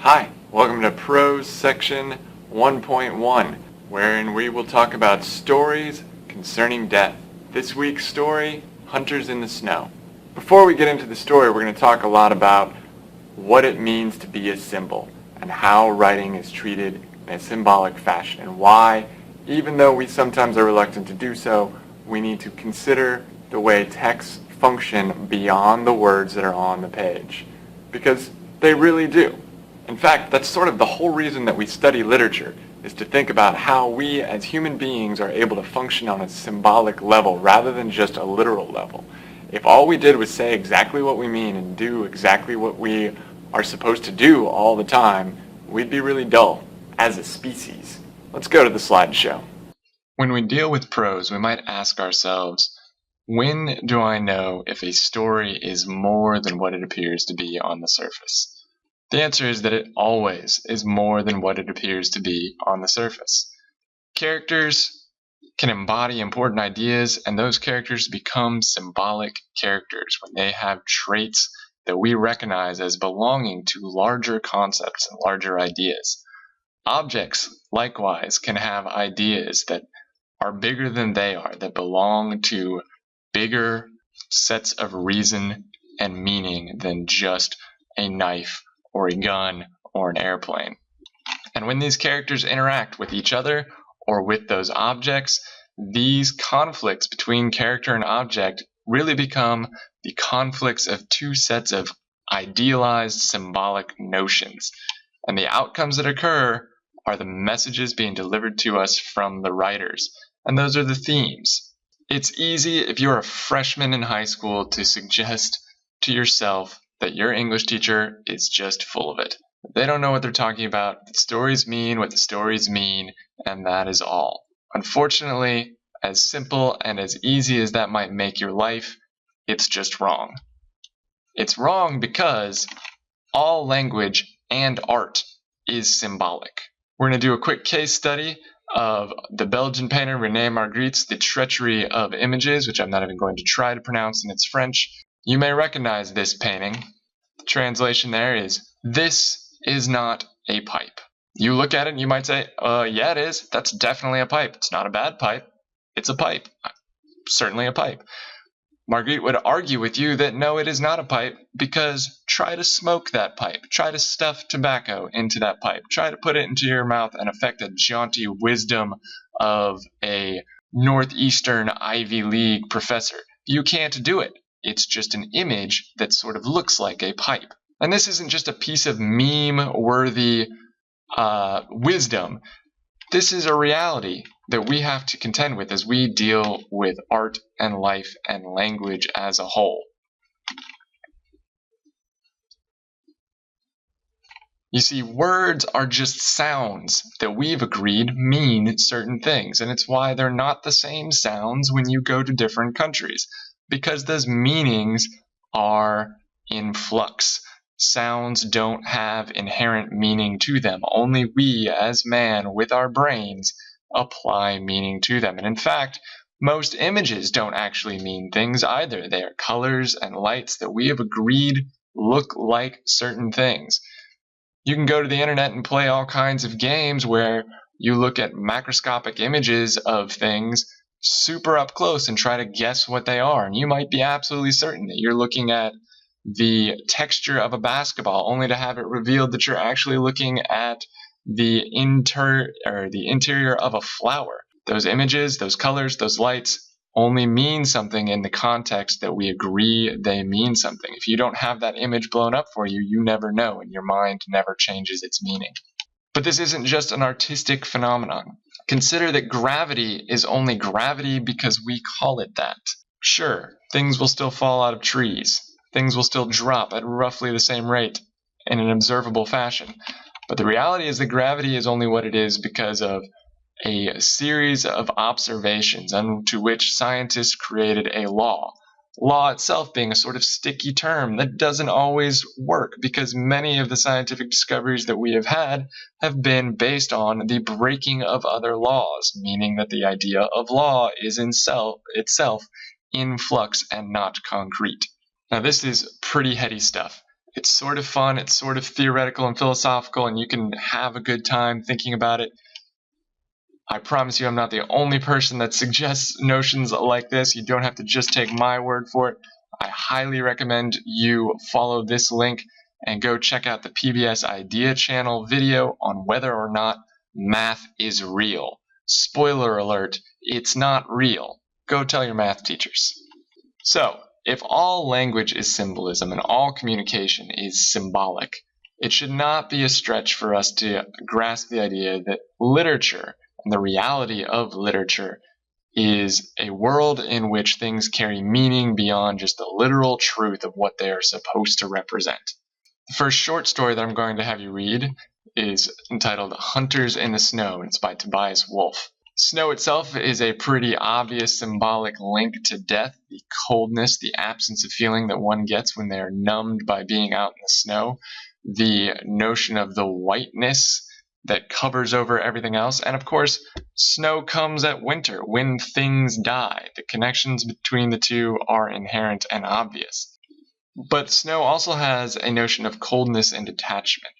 Hi, welcome to Prose section 1.1, wherein we will talk about stories concerning death. This week's story, Hunters in the Snow. Before we get into the story, we're going to talk a lot about what it means to be a symbol and how writing is treated in a symbolic fashion and why, even though we sometimes are reluctant to do so, we need to consider the way texts function beyond the words that are on the page. Because they really do. In fact, that's sort of the whole reason that we study literature, is to think about how we as human beings are able to function on a symbolic level rather than just a literal level. If all we did was say exactly what we mean and do exactly what we are supposed to do all the time, we'd be really dull as a species. Let's go to the slideshow. When we deal with prose, we might ask ourselves, when do I know if a story is more than what it appears to be on the surface? The answer is that it always is more than what it appears to be on the surface. Characters can embody important ideas, and those characters become symbolic characters when they have traits that we recognize as belonging to larger concepts and larger ideas. Objects, likewise, can have ideas that are bigger than they are, that belong to bigger sets of reason and meaning than just a knife or a gun or an airplane. And when these characters interact with each other or with those objects, these conflicts between character and object really become the conflicts of two sets of idealized symbolic notions. And the outcomes that occur are the messages being delivered to us from the writers. And those are the themes. It's easy if you're a freshman in high school to suggest to yourself that your English teacher is just full of it. They don't know what they're talking about. The stories mean what the stories mean, and that is all. Unfortunately, as simple and as easy as that might make your life, it's just wrong. It's wrong because all language and art is symbolic. We're going to do a quick case study of the Belgian painter René Magritte's The Treachery of Images, which I'm not even going to try to pronounce in its French. You may recognize this painting. The translation there is, "This is not a pipe." You look at it and you might say, yeah, it is. That's definitely a pipe. It's not a bad pipe. It's a pipe. Certainly a pipe. Magritte would argue with you that no, it is not a pipe, because try to smoke that pipe. Try to stuff tobacco into that pipe. Try to put it into your mouth and affect the jaunty wisdom of a Northeastern Ivy League professor. You can't do it. It's just an image that sort of looks like a pipe. And this isn't just a piece of meme-worthy wisdom. This is a reality that we have to contend with as we deal with art and life and language as a whole. You see, words are just sounds that we've agreed mean certain things, and it's why they're not the same sounds when you go to different countries, because those meanings are in flux. Sounds don't have inherent meaning to them. Only we, as man, with our brains, apply meaning to them. And in fact, most images don't actually mean things either. They are colors and lights that we have agreed look like certain things. You can go to the internet and play all kinds of games where you look at macroscopic images of things super up close and try to guess what they are. And you might be absolutely certain that you're looking at the texture of a basketball, only to have it revealed that you're actually looking at the interior of a flower. Those images, those colors, those lights only mean something in the context that we agree they mean something. If you don't have that image blown up for you, you never know, and your mind never changes its meaning. But this isn't just an artistic phenomenon. Consider that gravity is only gravity because we call it that. Sure, things will still fall out of trees. Things will still drop at roughly the same rate in an observable fashion. But the reality is that gravity is only what it is because of a series of observations unto which scientists created a law. Law itself being a sort of sticky term that doesn't always work, because many of the scientific discoveries that we have had have been based on the breaking of other laws, meaning that the idea of law is itself in flux and not concrete. Now, this is pretty heady stuff, It's sort of fun, it's sort of theoretical and philosophical, and you can have a good time thinking about it. I promise you I'm not the only person that suggests notions like this. You don't have to just take my word for it. I highly recommend you follow this link and go check out the PBS Idea Channel video on whether or not math is real. Spoiler alert, it's not real. Go tell your math teachers. So, if all language is symbolism and all communication is symbolic, it should not be a stretch for us to grasp the idea that literature and the reality of literature is a world in which things carry meaning beyond just the literal truth of what they are supposed to represent. The first short story that I'm going to have you read is entitled Hunters in the Snow, and it's by Tobias Wolff. Snow itself is a pretty obvious symbolic link to death, the coldness, the absence of feeling that one gets when they are numbed by being out in the snow, the notion of the whiteness that covers over everything else, and of course, snow comes at winter, when things die. The connections between the two are inherent and obvious. But snow also has a notion of coldness and detachment,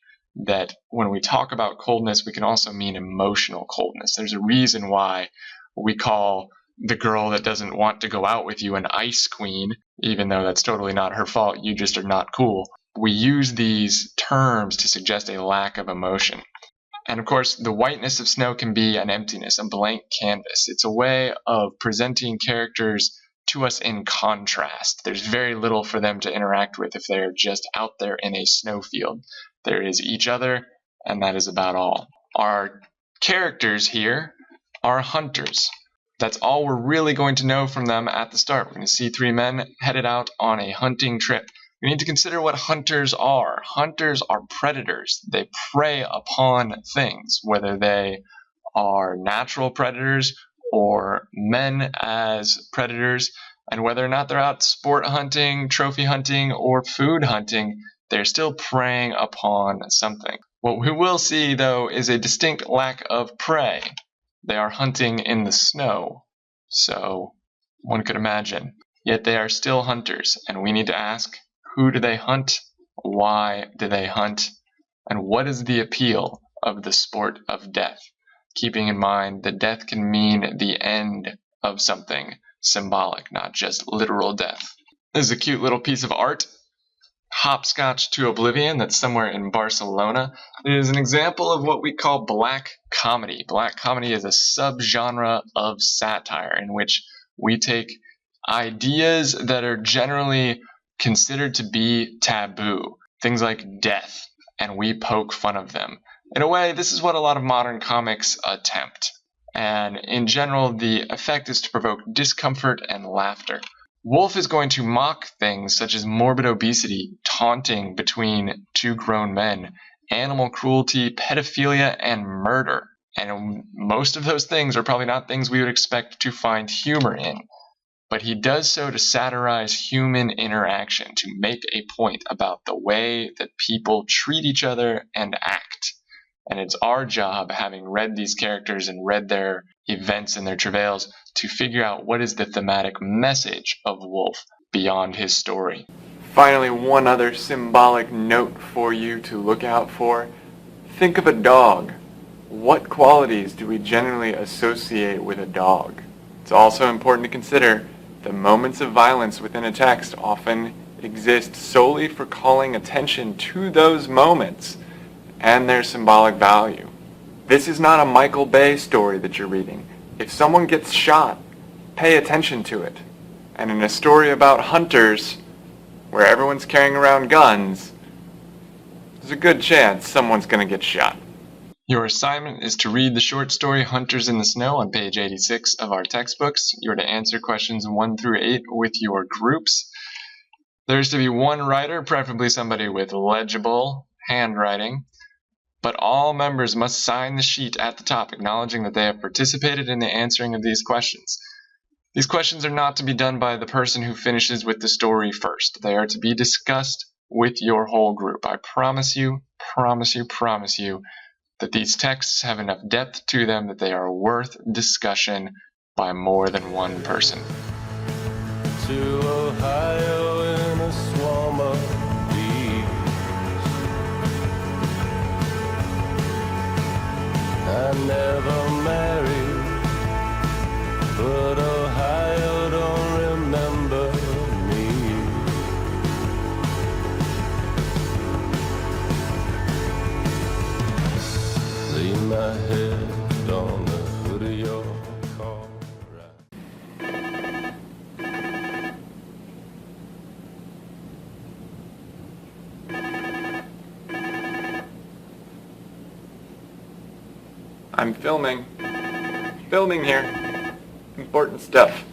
that when we talk about coldness, we can also mean emotional coldness. There's a reason why we call the girl that doesn't want to go out with you an ice queen, even though that's totally not her fault, you just are not cool. We use these terms to suggest a lack of emotion. And of course, the whiteness of snow can be an emptiness, a blank canvas. It's a way of presenting characters to us in contrast. There's very little for them to interact with if they're just out there in a snowfield. There is each other, and that is about all. Our characters here are hunters. That's all we're really going to know from them at the start. We're going to see three men headed out on a hunting trip. We need to consider what hunters are. Hunters are predators. They prey upon things, whether they are natural predators or men as predators, and whether or not they're out sport hunting, trophy hunting, or food hunting, they're still preying upon something. What we will see, though, is a distinct lack of prey. They are hunting in the snow, so one could imagine. Yet they are still hunters, and we need to ask, who do they hunt? Why do they hunt? And what is the appeal of the sport of death? Keeping in mind that death can mean the end of something symbolic, not just literal death. This is a cute little piece of art. Hopscotch to Oblivion, that's somewhere in Barcelona. It is an example of what we call black comedy. Black comedy is a subgenre of satire in which we take ideas that are generally considered to be taboo, things like death, and we poke fun of them. In a way, this is what a lot of modern comics attempt. And in general, the effect is to provoke discomfort and laughter. Wolff is going to mock things such as morbid obesity, taunting between two grown men, animal cruelty, pedophilia, and murder. And most of those things are probably not things we would expect to find humor in. But he does so to satirize human interaction, to make a point about the way that people treat each other and act. And it's our job, having read these characters and read their events and their travails, to figure out what is the thematic message of Wolff beyond his story. Finally, one other symbolic note for you to look out for. Think of a dog. What qualities do we generally associate with a dog? It's also important to consider the moments of violence within a text often exist solely for calling attention to those moments and their symbolic value. This is not a Michael Bay story that you're reading. If someone gets shot, pay attention to it. And in a story about hunters, where everyone's carrying around guns, there's a good chance someone's going to get shot. Your assignment is to read the short story Hunters in the Snow on page 86 of our textbooks. You're to answer questions 1 through 8 with your groups. There's to be one writer, preferably somebody with legible handwriting, but all members must sign the sheet at the top acknowledging that they have participated in the answering of these questions. These questions are not to be done by the person who finishes with the story first. They are to be discussed with your whole group. I promise you that these texts have enough depth to them that they are worth discussion by more than one person. To Ohio in a swarm of bees. I never married, but Ohio don't remember me. Lay my head on the hood of your car. I'm filming. Filming here. Important stuff.